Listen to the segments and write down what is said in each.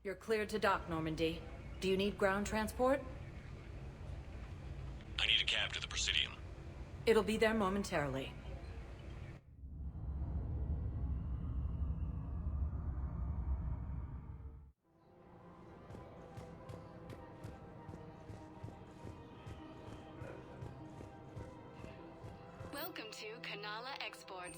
You're cleared to dock, Normandy. Do you need ground transport? I need a cab to the Presidium. It'll be there momentarily. Welcome to Kanala Exports.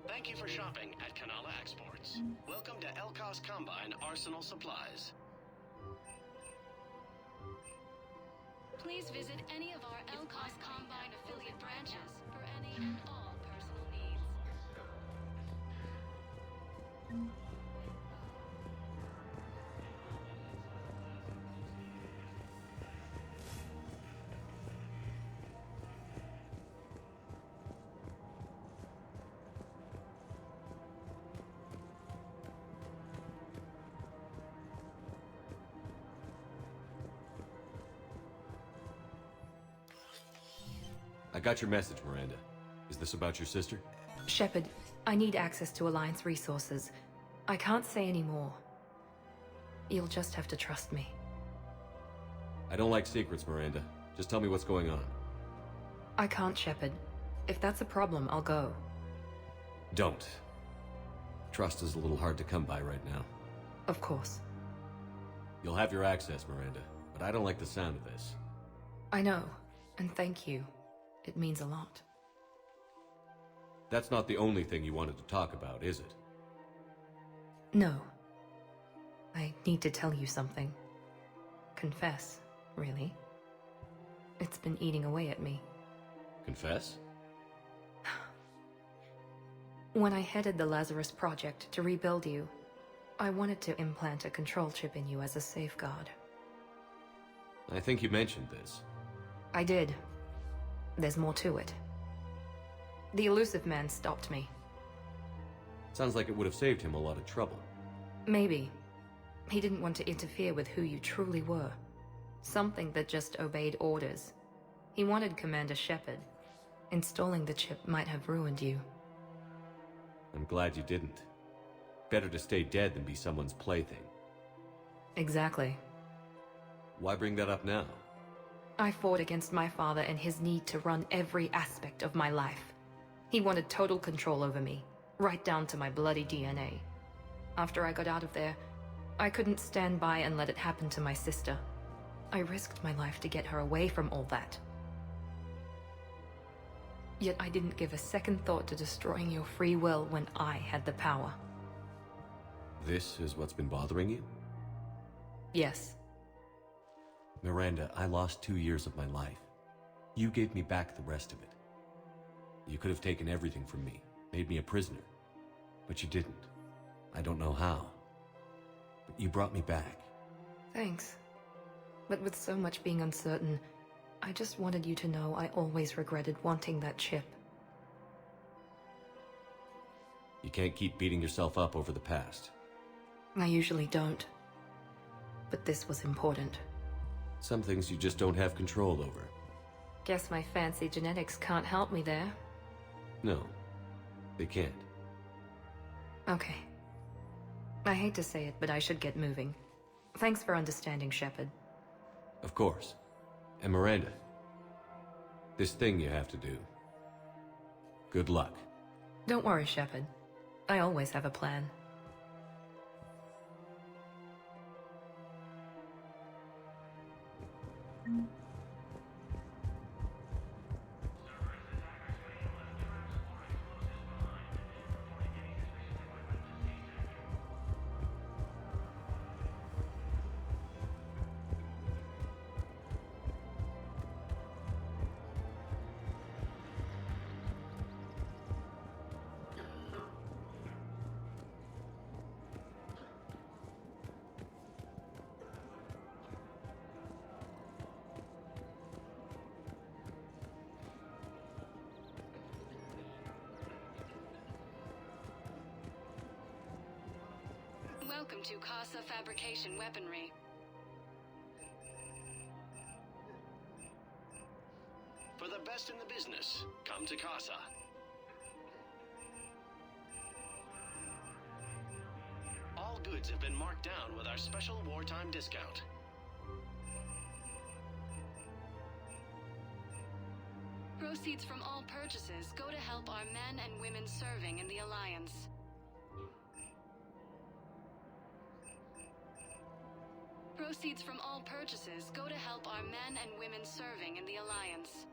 Thank you for shopping at Kanala Exports. Welcome to Elkos Combine Arsenal Supplies. Please visit any of our Elkos Combine affiliate branches for any and all personal needs. I got your message, Miranda. Is this about your sister? Shepard, I need access to Alliance resources. I can't say any more. You'll just have to trust me. I don't like secrets, Miranda. Just tell me what's going on. I can't, Shepard. If that's a problem, I'll go. Don't. Trust is a little hard to come by right now. Of course. You'll have your access, Miranda, but I don't like the sound of this. I know, and thank you. It means a lot. That's not the only thing you wanted to talk about, is it? No. I need to tell you something. Confess, really. It's been eating away at me. Confess? When I headed the Lazarus Project to rebuild you, I wanted to implant a control chip in you as a safeguard. I think you mentioned this. I did. There's more to it. The elusive man stopped me. Sounds like it would have saved him a lot of trouble. Maybe. He didn't want to interfere with who you truly were. Something that just obeyed orders. He wanted Commander Shepard. Installing the chip might have ruined you. I'm glad you didn't. Better to stay dead than be someone's plaything. Exactly. Why bring that up now? I fought against my father and his need to run every aspect of my life. He wanted total control over me, right down to my bloody DNA. After I got out of there, I couldn't stand by and let it happen to my sister. I risked my life to get her away from all that. Yet I didn't give a second thought to destroying your free will when I had the power. This is what's been bothering you? Yes. Miranda, I lost 2 years of my life. You gave me back the rest of it. You could have taken everything from me, made me a prisoner. But you didn't. I don't know how. But you brought me back. Thanks. But with so much being uncertain, I just wanted you to know I always regretted wanting that chip. You can't keep beating yourself up over the past. I usually don't. But this was important. Some things you just don't have control over. Guess my fancy genetics can't help me there. No, they can't. Okay. I hate to say it, but I should get moving. Thanks for understanding, Shepard. Of course. And Miranda, this thing you have to do. Good luck. Don't worry, Shepard. I always have a plan. Welcome to Casa Fabrication Weaponry. For the best in the business, come to Casa. All goods have been marked down with our special wartime discount. Proceeds from all purchases go to help our men and women serving in the Alliance. Proceeds from all purchases go to help our men and women serving in the Alliance.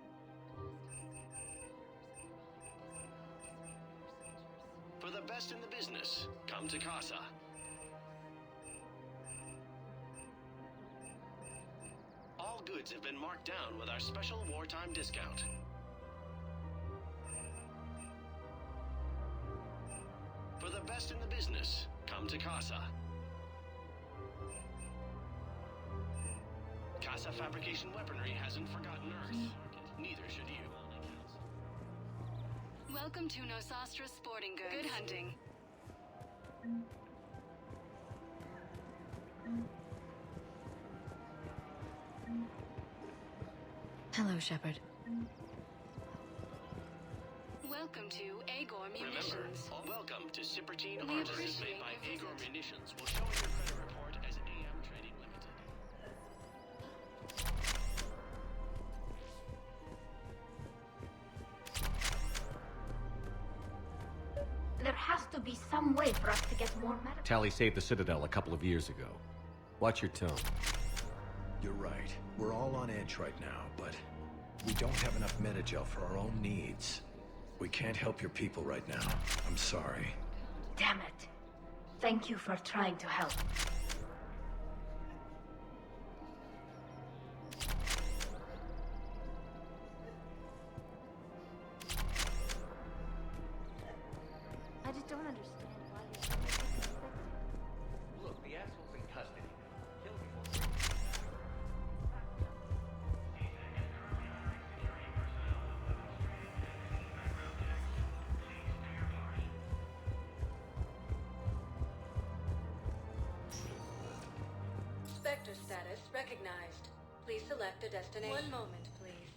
For the best in the business, come to Casa. All goods have been marked down with our special wartime discount. For the best in the business, come to Casa. Casa Fabrication Weaponry hasn't forgotten Earth. Neither should you. Welcome to Nosastra Sporting Goods. Good hunting. Hello, Shepard. Welcome to Agor Munitions. Remember, welcome to Cypertine We Artists made appreciate by your Agor visit. Munitions will show in your credit report as AM Trading Limited. There has to be some way for us to get more medical. Tally saved the Citadel a couple of years ago. Watch your tone. You're right. We're all on edge right now, but we don't have enough metagel for our own needs. We can't help your people right now. I'm sorry. Damn it. Thank you for trying to help. I just don't understand why you're so disrespectful. Look, the asshole's in custody. Kill before. Spectre status recognized. Please select a destination. One moment, please.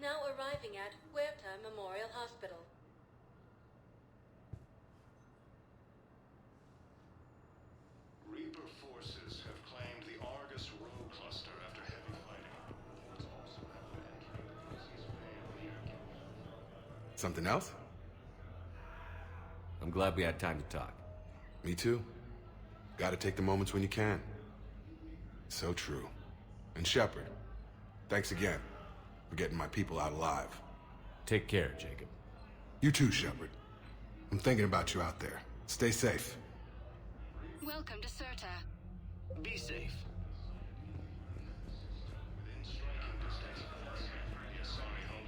Now arriving at Huerta Memorial Hospital. Reaper forces have claimed the Argus Row cluster after heavy fighting. Reports also have been entering the Lucy's Vale near. Something else? I'm glad we had time to talk. Me too. Gotta take the moments when you can. So true. And Shepard, thanks again for getting my people out alive. Take care, Jacob. You too, Shepard. I'm thinking about you out there. Stay safe. Welcome to Serta. Be safe. Within striking distance of us, the Asari home.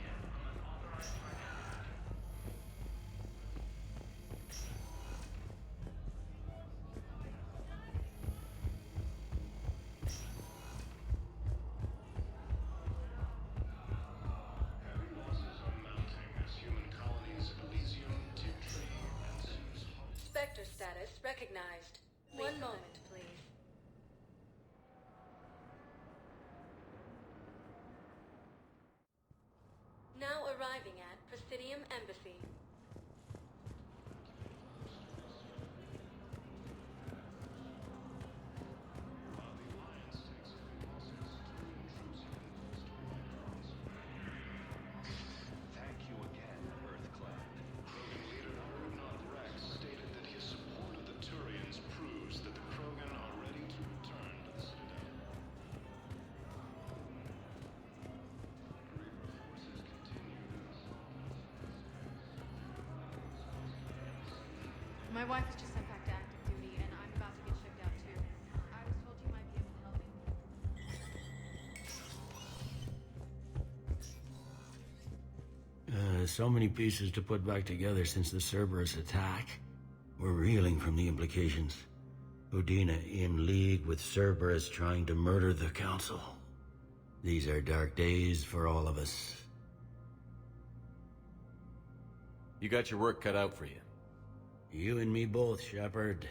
Heavy losses are mounting as human colonies of Elysium, Tiptree, and Zeus hope. Spectre status recognized. One moment, please. Now arriving at Presidium Embassy. Thank you again, Earthclad. Krogan leader Rudnod Rex stated that his support of the Turians proves that the Krogan are ready to return to the Citadel. Reaper forces continue to assault. My wife was just sent back to active duty, and I'm about to get shipped out too. I was told you might be able to help me. So many pieces to put back together since the Cerberus attack. We're reeling from the implications. Udina in league with Cerberus trying to murder the Council. These are dark days for all of us. You got your work cut out for you. You and me both, Shepard.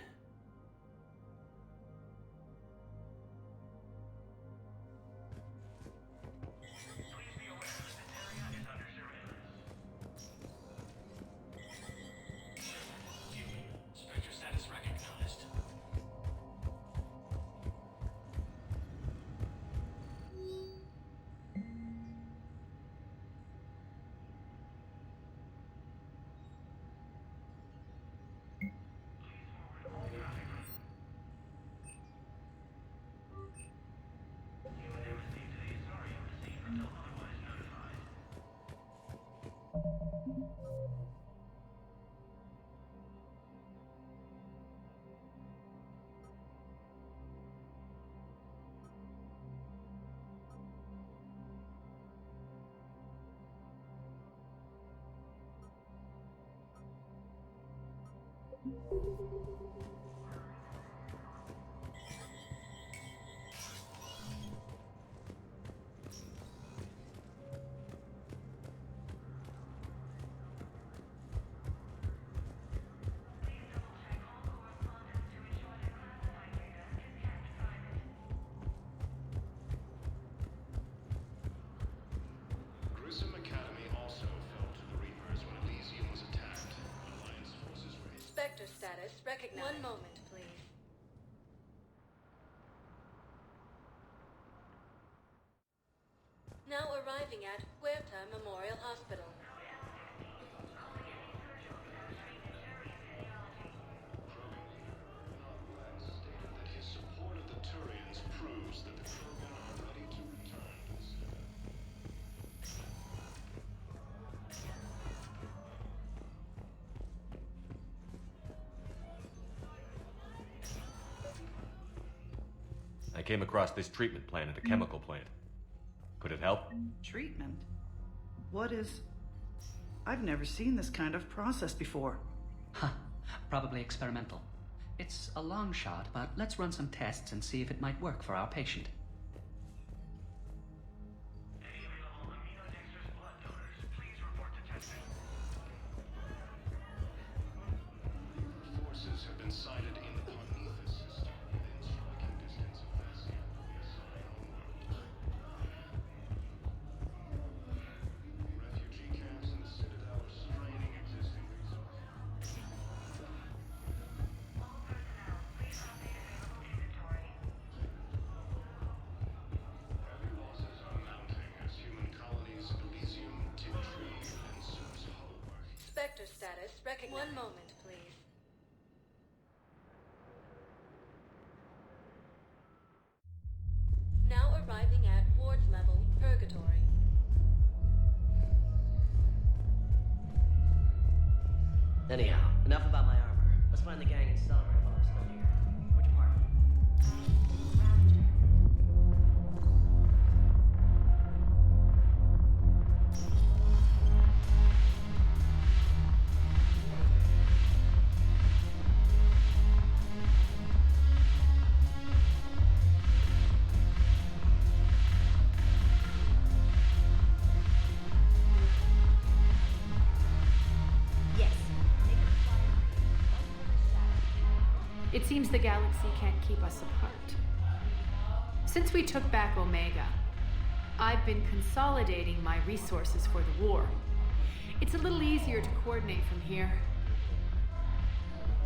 Grissom Academy also fell to the Reapers when Elysium was attacked. Alliance forces raised. Spectre status recognized. One moment, please. Now arriving at Huerta Memorial Hospital. Stated that his support of the Turians proves that the Krogan are ready to return to the Citadel. I came across this treatment plant at a chemical plant. Could it help? Treatment? What is... I've never seen this kind of process before. Huh. Probably experimental. It's a long shot, but let's run some tests and see if it might work for our patient. Forces have been sighted in the Prometheus system, within striking distance of us. Refugee camps in the Citadel are straining existing resources. Heavy losses are mounting as human colonies Elysium, Tiptree, and Zeus Hallmark. Spectre status recognized. One moment, please. Now arriving at Ward's level, Purgatory. Anyhow, enough about my armor. Let's find the gang and celebrate while I'm still here. Where'd you park? It seems the galaxy can't keep us apart. Since we took back Omega, I've been consolidating my resources for the war. It's a little easier to coordinate from here.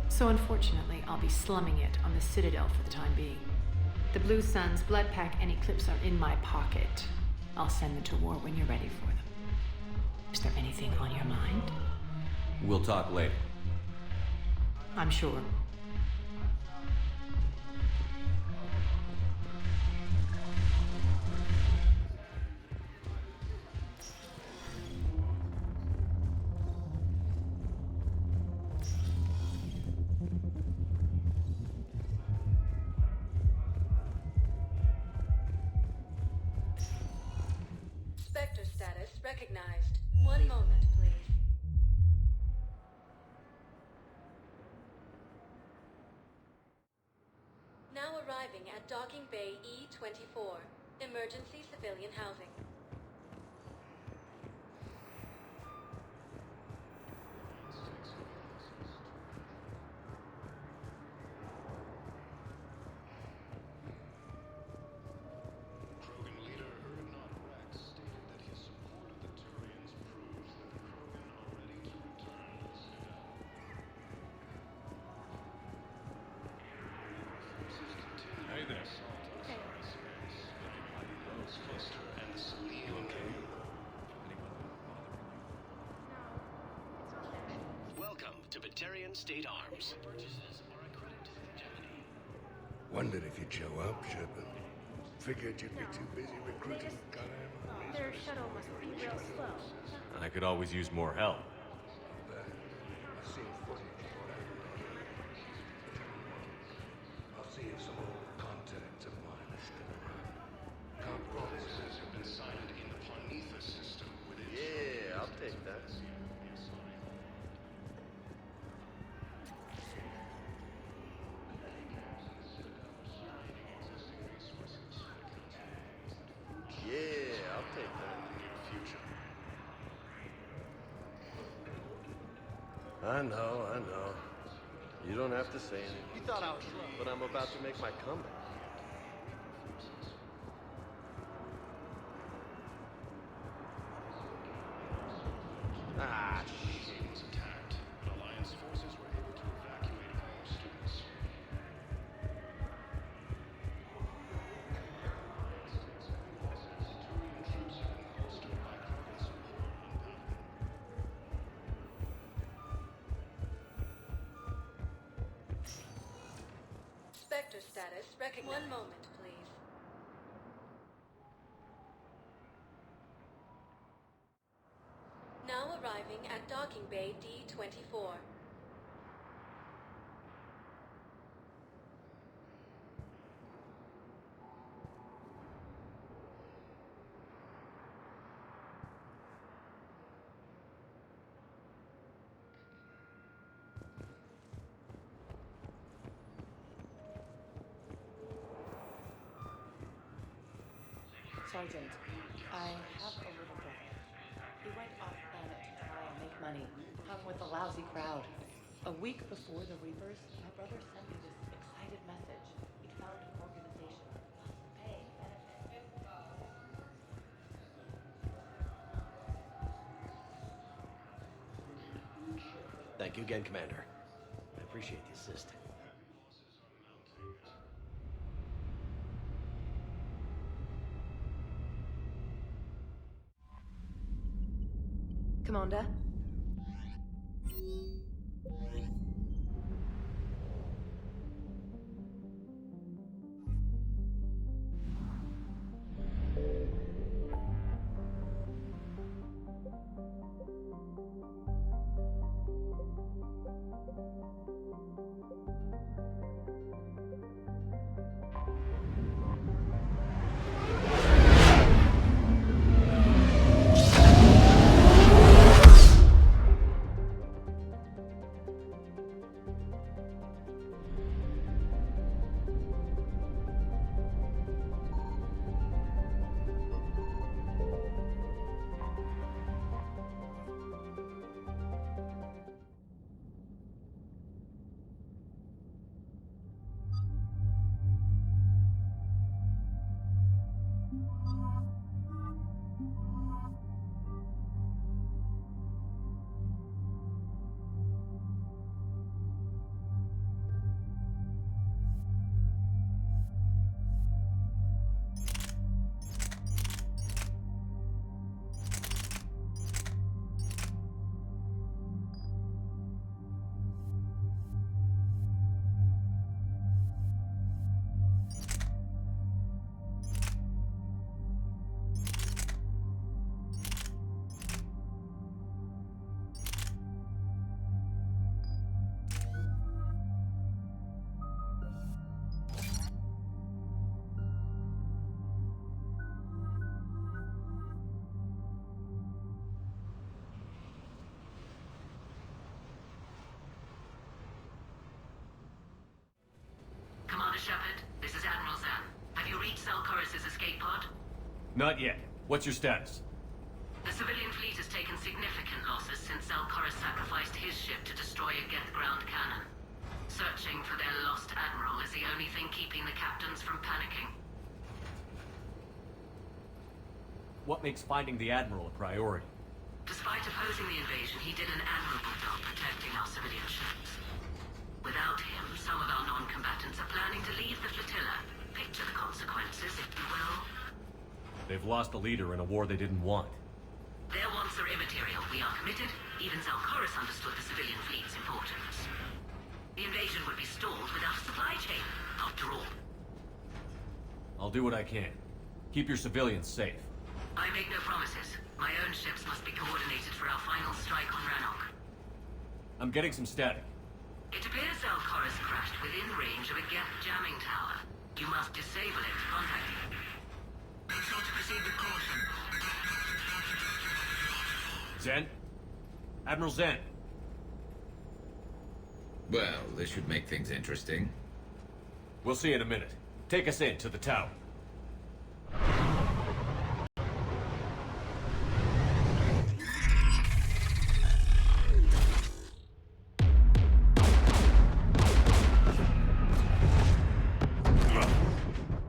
So unfortunately, I'll be slumming it on the Citadel for the time being. The Blue Suns, Blood Pack, and Eclipse are in my pocket. I'll send them to war when you're ready for them. Is there anything on your mind? We'll talk later. I'm sure. Spectre status recognized. One moment, please. Now arriving at Docking Bay E-24, emergency civilian housing. Krogan leader Urdnot Rex stated that his support of the Turians proves that the Krogan are ready to return to the Citadel. Forces continue Hey there. assault on Star space, looking at the Rose Cluster and the Selenium Cave. Welcome to Batarian State Arms. Purchases are a credit to Gemini. Wondered if you'd show up, Shepard. Figured you'd be too busy recruiting. Their shuttle must be real slow. I could always use more help. take that. Yeah, I'll take that. I know. You don't have to say anything. You thought I was wrong. But I'm about to make my comeback. Ah, shit. Was attacked, but Alliance forces were able to evacuate all students. Turian troops have been bolstered by Krogan support on Pelican. Spectre status recognized. One moment, please. Now arriving at docking bay D-24. Sergeant, I have a little brother. He went off planet to try and make money, hung with a lousy crowd. A week before the Reapers, my brother sent me this excited message. He'd found an organization with pay benefits. Thank you again, Commander. I appreciate the assist. Commander? Commander Shepard, this is Admiral Zan. Have you reached Zelkorus' escape pod? Not yet. What's your status? The civilian fleet has taken significant losses since Zelkorus sacrificed his ship to destroy a Geth ground cannon. Searching for their lost admiral is the only thing keeping the captains from panicking. What makes finding the Admiral a priority? Despite opposing the invasion, he did an admirable job protecting our civilian ships. Without him, some of our non-combatants are planning to leave the flotilla. Picture the consequences, if you will. They've lost a leader in a war they didn't want. Their wants are immaterial. We are committed. Even Zelkorus understood the civilian fleet's importance. The invasion would be stalled without a supply chain, after all. I'll do what I can. Keep your civilians safe. I make no promises. My own ships must be coordinated for our final strike on Rannoch. I'm getting some static. It appears Zelkorus crashed within range of a Geth jamming tower. You must disable it. Contact me. Make sure to proceed with caution. Zen? Admiral Zen. Well, this should make things interesting. We'll see in a minute. Take us in to the tower.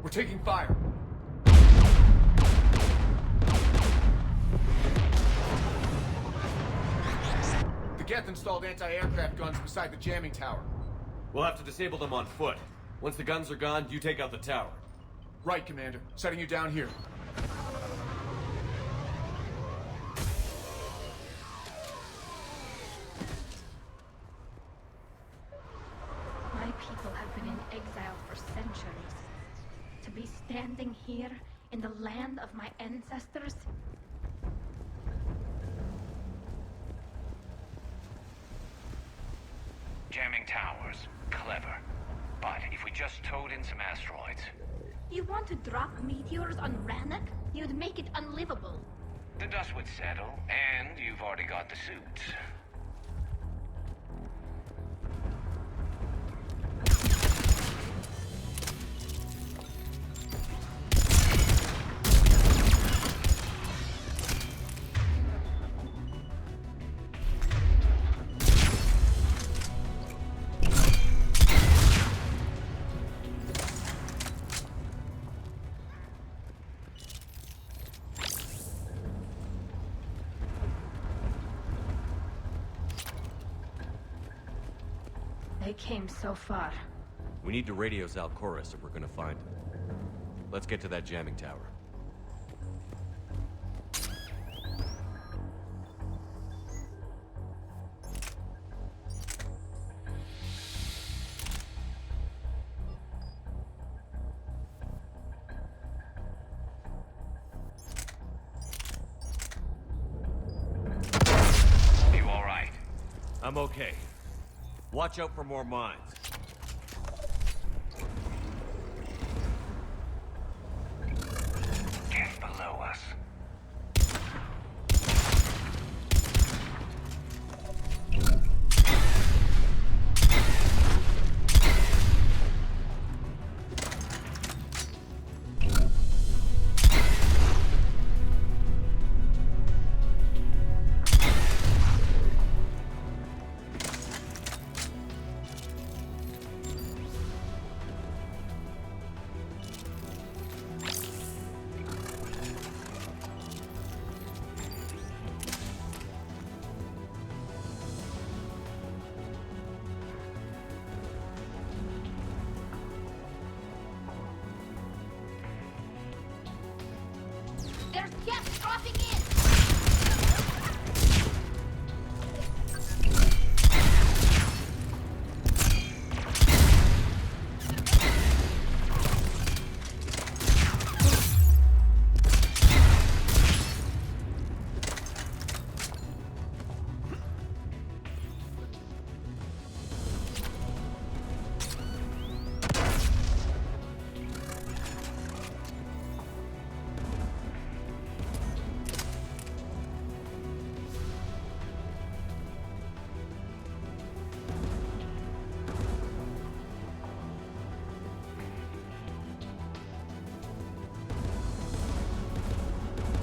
We're taking fire. The Geth installed anti-aircraft guns beside the jamming tower. We'll have to disable them on foot. Once the guns are gone, you take out the tower. Right, Commander. Setting you down here. My people have been in exile for centuries. To be standing here in the land of my ancestors? Jamming towers. Clever. But if we just towed in some asteroids... You want to drop meteors on Rannoch? You'd make it unlivable. The dust would settle, and you've already got the suits. They came so far. We need to radio Zalcoris if we're gonna find him. Let's get to that jamming tower. You all right? I'm okay. Watch out for more mines. Get below us. There's guests dropping in!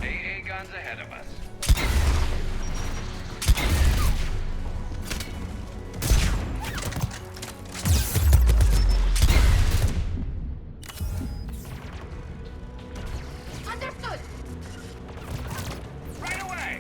AA guns ahead of us. Understood! Right away!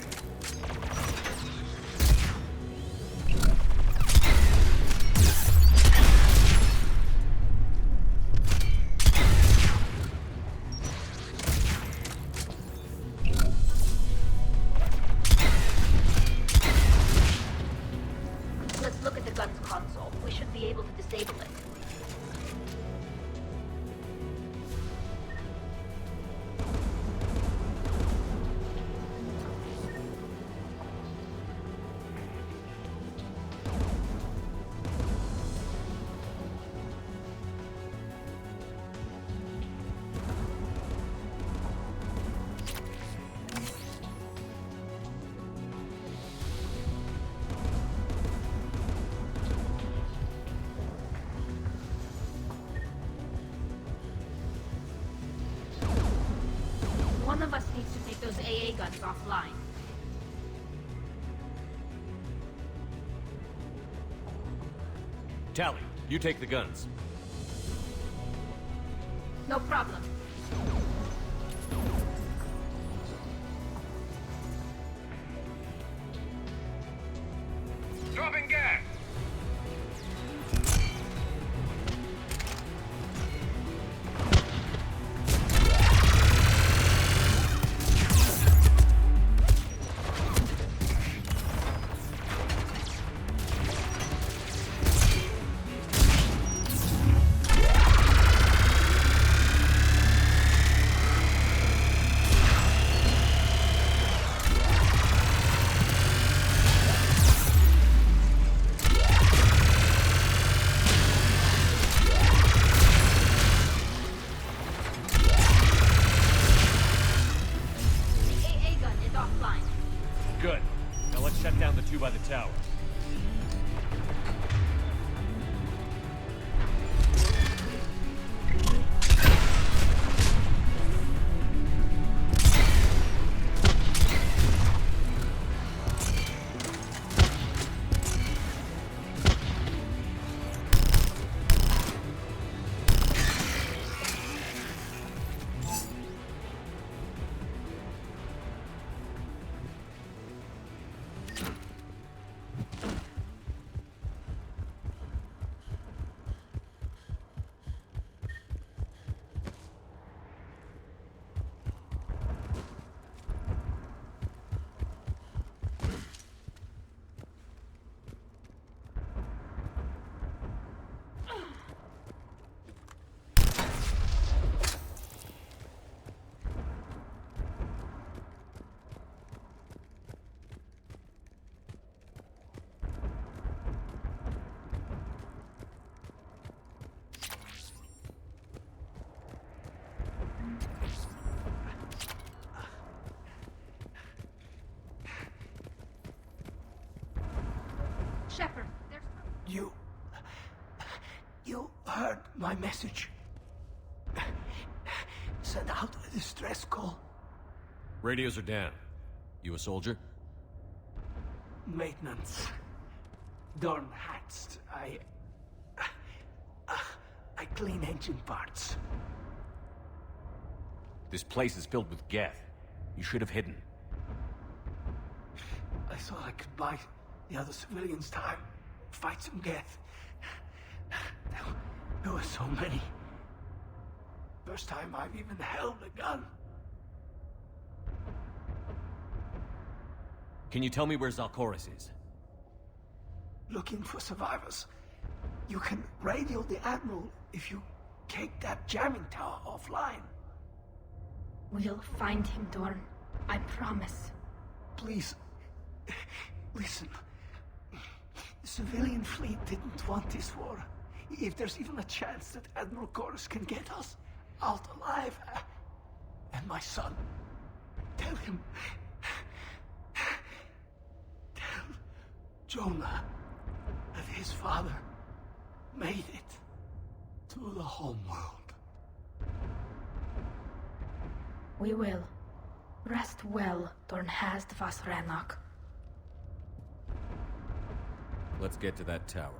systems offline. Tally, you take the guns. No problem. Dropping gas! Good. Now let's shut down the two by the tower. Shepard, there's... You heard my message. Send out a distress call. Radios are down. You a soldier? Maintenance. Dorn hatched. I clean engine parts. This place is filled with Geth. You should have hidden. I thought I could buy the other civilians time. Fight some Geth. There were so many. First time I've even held a gun. Can you tell me where Zalkoris is? Looking for survivors. You can radio the Admiral if you take that jamming tower offline. We'll find him, Dorn. I promise. Please, listen. The civilian fleet didn't want this war. If there's even a chance that Admiral Chorus can get us out alive, and my son, tell him, tell Jonah that his father made it to the homeworld. We will. Rest well, Dornhast Vasranok. Let's get to that tower.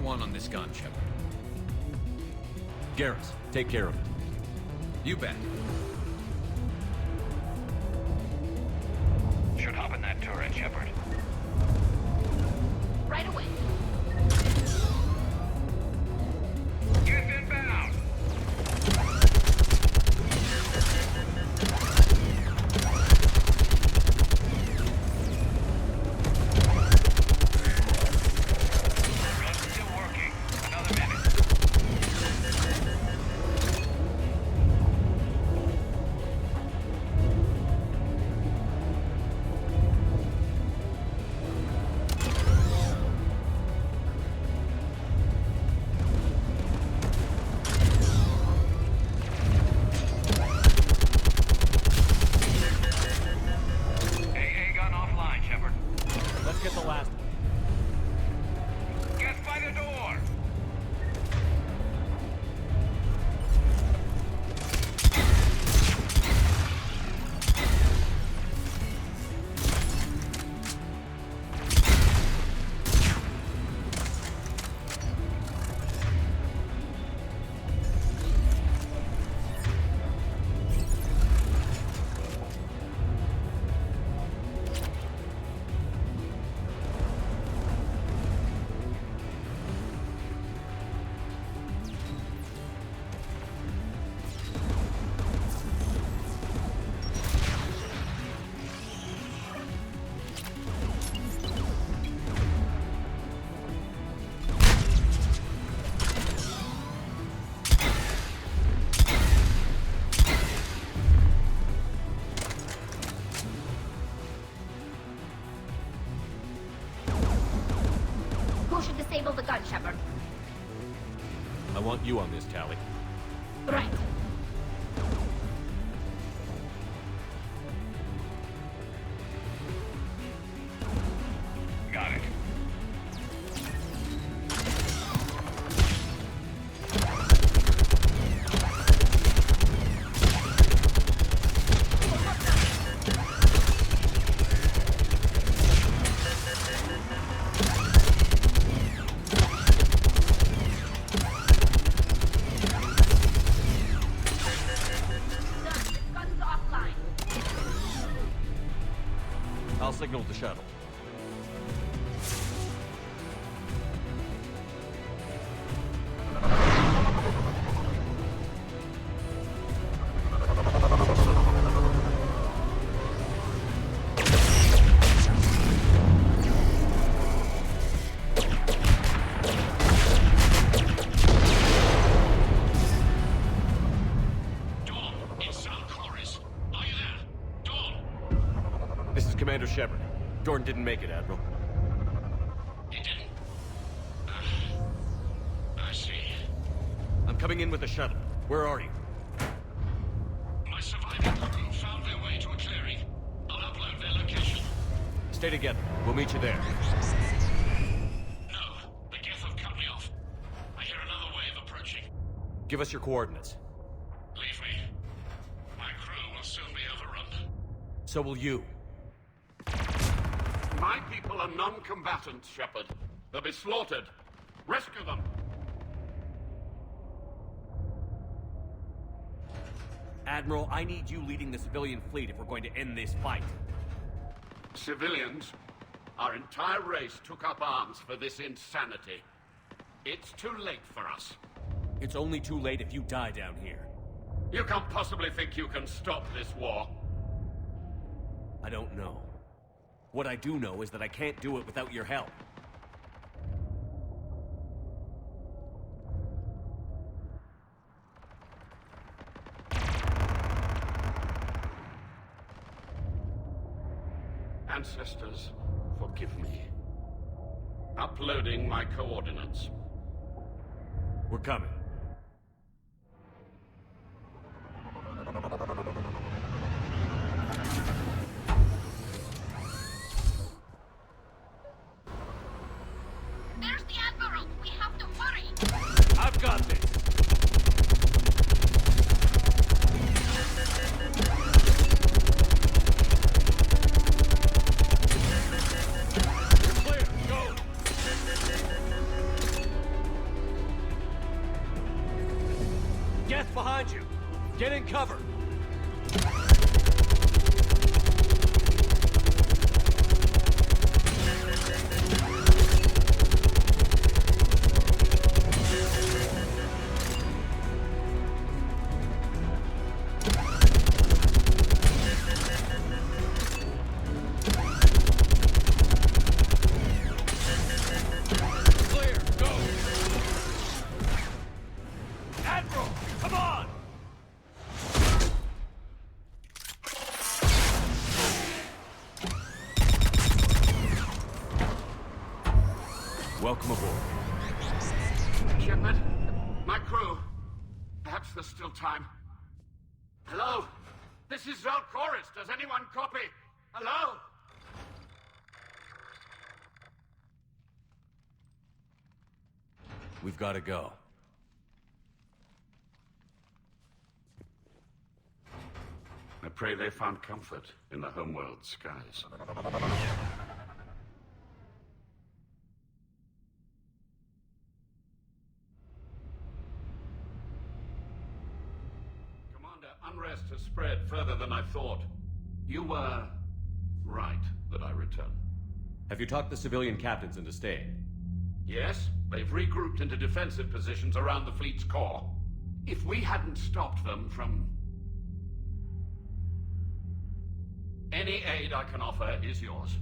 want on this gun, Shepard? Garrus, take care of it. You bet. Should hop in that turret, Shepard. Right away. Get inbound! Still working. Another minute. AA gun offline, Shepard. Let's get the last one. Get by the door! Who should disable the gun, Shepard? I want you on this, Tally. Right. Got it. Guns offline. I'll signal the shuttle. Dawn, it's Sal Chorus. Are you there? Dawn! This is Commander Shepard. Jordan didn't make it, Admiral. He didn't? I see. I'm coming in with the shuttle. Where are you? My surviving crew found their way to a clearing. I'll upload their location. Stay together. We'll meet you there. No, the Geth have cut me off. I hear another wave approaching. Give us your coordinates. Leave me. My crew will soon be overrun. So will you. My people are non-combatants, Shepard. They'll be slaughtered. Rescue them. Admiral, I need you leading the civilian fleet if we're going to end this fight. Civilians, our entire race took up arms for this insanity. It's too late for us. It's only too late if you die down here. You can't possibly think you can stop this war. I don't know. What I do know is that I can't do it without your help. Ancestors, forgive me. Uploading my coordinates. We're coming. There's the Admiral. We have to hurry. I've got this. Welcome aboard. Shepard, my crew. Perhaps there's still time. Hello? This is Zalcoris. Does anyone copy? Hello? We've got to go. I pray they found comfort in the homeworld skies. Commander, unrest has spread further than I thought. You were right that I return. Have you talked the civilian captains into staying? Yes, they've regrouped into defensive positions around the fleet's core. If we hadn't stopped them from... Any aid I can offer is yours.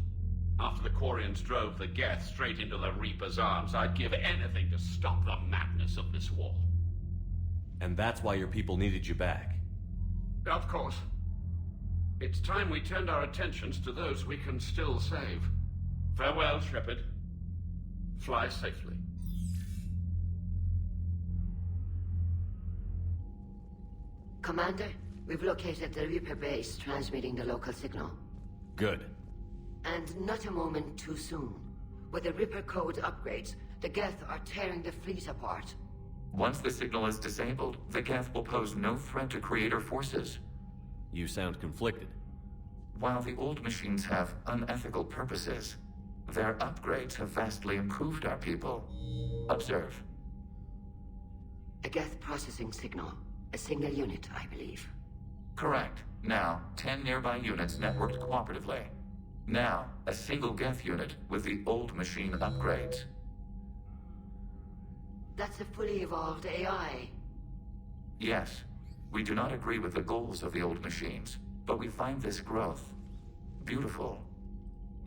After the Quarians drove the Geth straight into the Reaper's arms, I'd give anything to stop the madness of this war. And that's why your people needed you back? Of course. It's time we turned our attentions to those we can still save. Farewell, Shepard. Fly safely. Commander, we've located the Reaper base transmitting the local signal. Good. And not a moment too soon. With the Reaper code upgrades, the Geth are tearing the fleet apart. Once the signal is disabled, the Geth will pose no threat to Creator forces. You sound conflicted. While the old machines have unethical purposes, their upgrades have vastly improved our people. Observe. A Geth processing signal. A single unit, I believe. Correct. Now, 10 nearby units networked cooperatively. Now, a single Geth unit with the old machine upgrades. That's a fully evolved AI. Yes, we do not agree with the goals of the old machines, but we find this growth beautiful,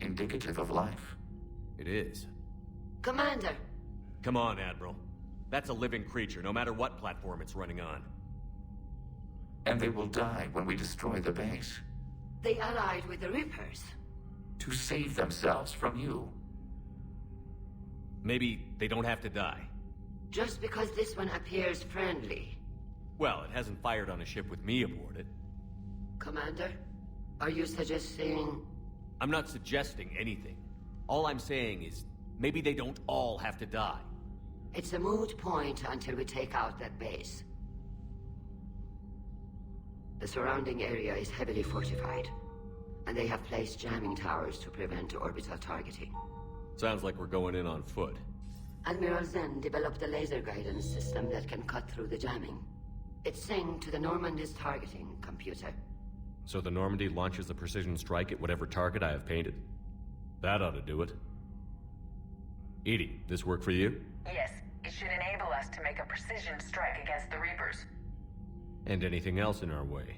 indicative of life. It is. Commander! Come on, Admiral. That's a living creature, no matter what platform it's running on. And they will die when we destroy the base. They allied with the Reapers. To save themselves from you. Maybe they don't have to die. Just because this one appears friendly. Well, it hasn't fired on a ship with me aboard it. Commander, are you suggesting... I'm not suggesting anything. All I'm saying is, maybe they don't all have to die. It's a moot point until we take out that base. The surrounding area is heavily fortified, and they have placed jamming towers to prevent orbital targeting. Sounds like we're going in on foot. Admiral Zen developed a laser guidance system that can cut through the jamming. It's synced to the Normandy's targeting computer. So the Normandy launches a precision strike at whatever target I have painted? That ought to do it. Edie, this work for you? Yes, it should enable us to make a precision strike against the Reapers. And anything else in our way?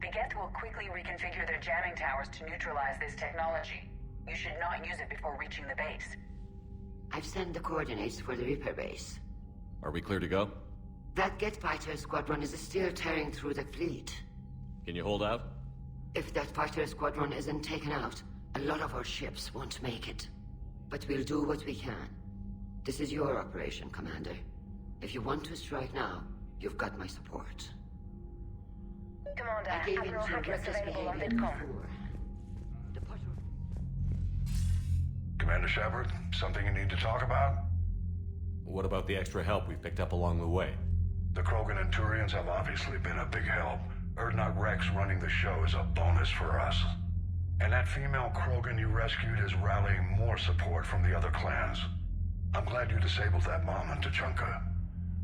The Geth will quickly reconfigure their jamming towers to neutralize this technology. You should not use it before reaching the base. I've sent the coordinates for the Reaper base. Are we clear to go? That Geth fighter squadron is still tearing through the fleet. Can you hold out? If that fighter squadron isn't taken out, a lot of our ships won't make it. But we'll do what we can. This is your operation, Commander. If you want to strike now, you've got my support. Commander, I gave Admiral in to Hacker's reckless available on behavior VidCom. before. Commander Shepard, something you need to talk about? What about the extra help we picked up along the way? The Krogan and Turians have obviously been a big help. Erdnot Rex running the show is a bonus for us. And that female Krogan you rescued is rallying more support from the other clans. I'm glad you disabled that bomb in Tuchanka.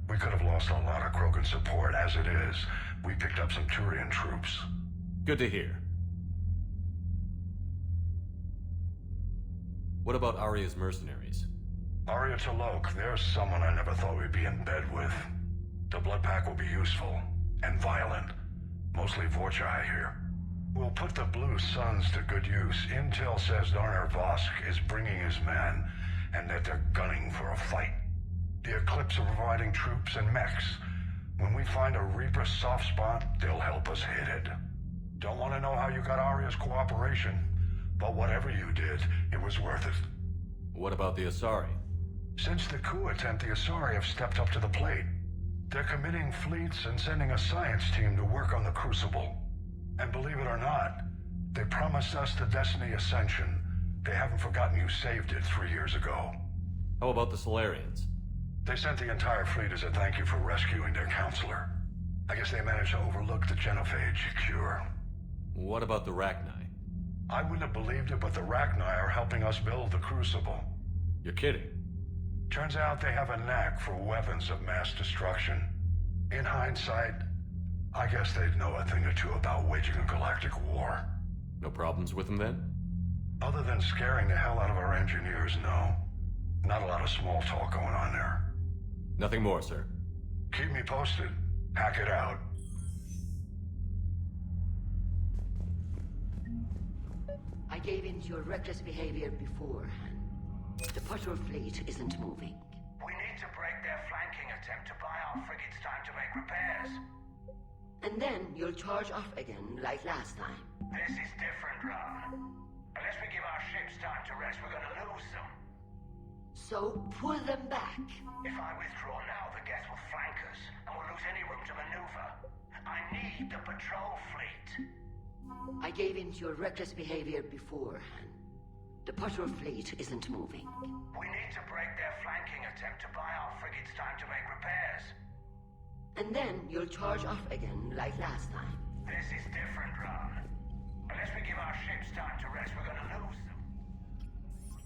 We could have lost a lot of Krogan support as it is. We picked up some Turian troops. Good to hear. What about Arya's mercenaries? Arya T'Loak, there's someone I never thought we'd be in bed with. The Blood Pack will be useful, and violent. Mostly Vorcha, I hear. We'll put the Blue Suns to good use. Intel says Darner Vosk is bringing his men, and that they're gunning for a fight. The Eclipse are providing troops and mechs. When we find a Reaper soft spot, they'll help us hit it. Don't want to know how you got Arya's cooperation, but whatever you did, it was worth it. What about the Asari? Since the coup attempt, the Asari have stepped up to the plate. They're committing fleets and sending a science team to work on the Crucible. And believe it or not, they promised us the Destiny Ascension. They haven't forgotten you saved it 3 years ago. How about the Solarians? They sent the entire fleet as a thank you for rescuing their counselor. I guess they managed to overlook the genophage cure. What about the Rachni? I wouldn't have believed it, but the Rachni are helping us build the Crucible. You're kidding. Turns out they have a knack for weapons of mass destruction. In hindsight, I guess they'd know a thing or two about waging a galactic war. No problems with them then? Other than scaring the hell out of our engineers, no. Not a lot of small talk going on there. Nothing more, sir. Keep me posted. Hack it out. I gave in to your reckless behavior beforehand. The patrol fleet isn't moving. We need to break their flanking attempt to buy our frigates time to make repairs. And then you'll charge off again like last time. This is different, Ron. Unless we give our ships time to rest, we're gonna lose them. So pull them back. If I withdraw now, the Geth will flank us, and we'll lose any room to maneuver. I need the patrol fleet. I gave in to your reckless behavior beforehand. The patrol fleet isn't moving. We need to break their flanking attempt to buy our frigates time to make repairs. And then you'll charge off again like last time. This is different, Ron. Unless we give our ships time to rest, we're gonna lose them.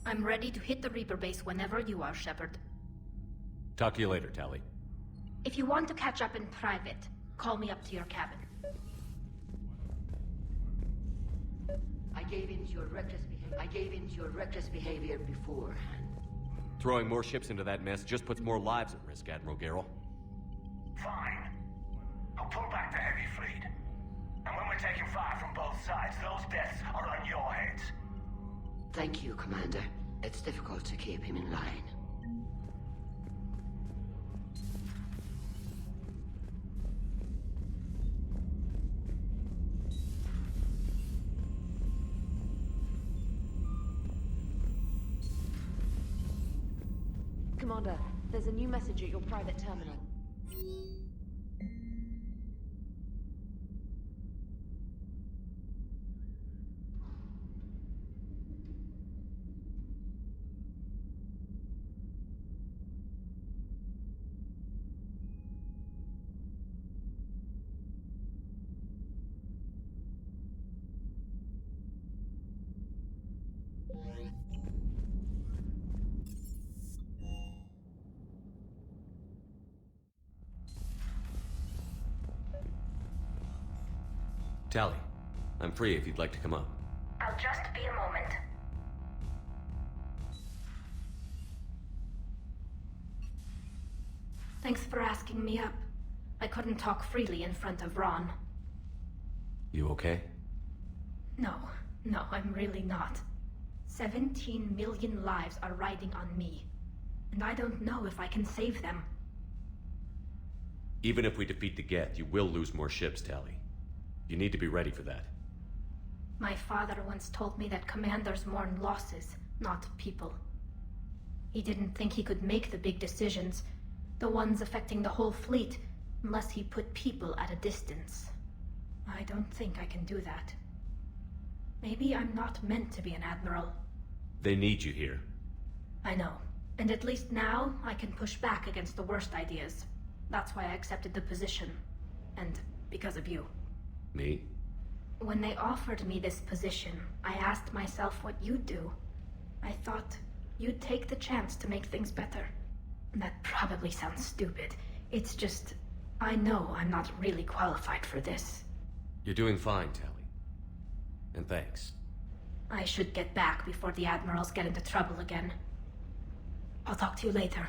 I'm ready to hit the Reaper base whenever you are, Shepard. Talk to you later, Tali. If you want to catch up in private, call me up to your cabin. I gave in to your reckless behavior beforehand. Throwing more ships into that mess just puts more lives at risk, Admiral Garrel. Fine. I'll pull back the heavy fleet. And when we're taking fire from both sides, those deaths are on your heads. Thank you, Commander. It's difficult to keep him in line. Commander, there's a new message at your private terminal. Tali, I'm free if you'd like to come up. I'll just be a moment. Thanks for asking me up. I couldn't talk freely in front of Ron. You okay? No, I'm really not. 17 million lives are riding on me. And I don't know if I can save them. Even if we defeat the Geth, you will lose more ships, Tali. You need to be ready for that. My father once told me that commanders mourn losses, not people. He didn't think he could make the big decisions, the ones affecting the whole fleet, unless he put people at a distance. I don't think I can do that. Maybe I'm not meant to be an admiral. They need you here. I know. And at least now, I can push back against the worst ideas. That's why I accepted the position. And because of you. Me? When they offered me this position, I asked myself what you'd do. I thought you'd take the chance to make things better. That probably sounds stupid. It's just, I know I'm not really qualified for this. You're doing fine, Tali. And thanks. I should get back before the admirals get into trouble again. I'll talk to you later.